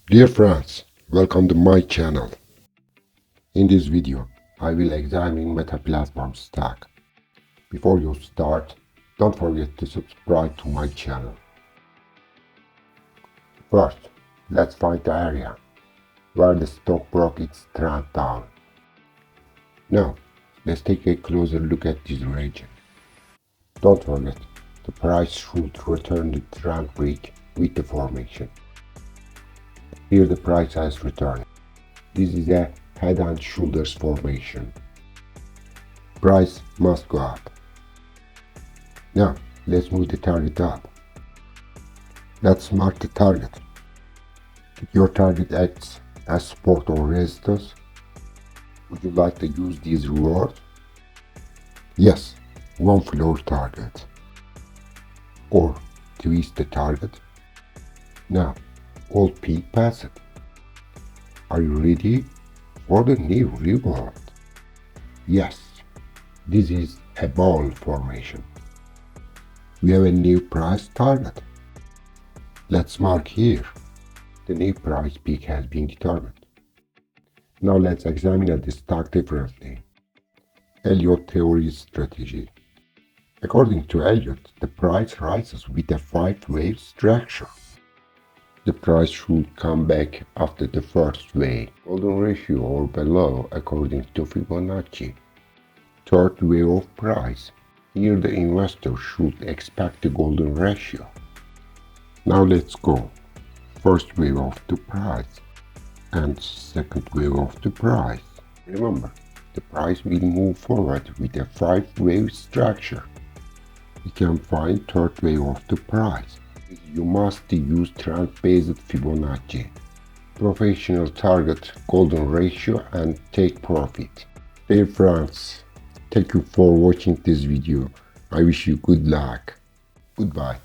Dear friends, welcome to my channel. In this video, I will examine metaplatforms stack. Before you start, don't forget to subscribe to my channel. First, let's find the area where the stock broke its trend down. Now, let's take a closer look at this region. Don't forget, the price should return the trend break with the formation. Here the price has returned. This is a head and shoulders formation. Price must go up. Now, let's move the target up. Let's mark the target. If your target acts as support or resistance, would you like to use these rewards? Yes, one floor target. Or twist the target. Now, hold peak past it. Are you ready for the new reward? Yes, this is a ball formation. We have a new price target. Let's mark here. The new price peak has been determined. Now let's examine the stock differently. Elliott theory strategy. According to Elliott, the price rises with a 5-wave structure. The price should come back after the first wave, golden ratio or below according to Fibonacci. Third wave of price. Here the investor should expect the golden ratio. Now let's go. First wave of the price and second wave of the price. Remember, the price will move forward with a 5-wave structure. We can find third wave of the price. You must use trend-based Fibonacci, professional target, golden ratio, and take profit. Dear friends, thank you for watching this video. I wish you good luck. Goodbye.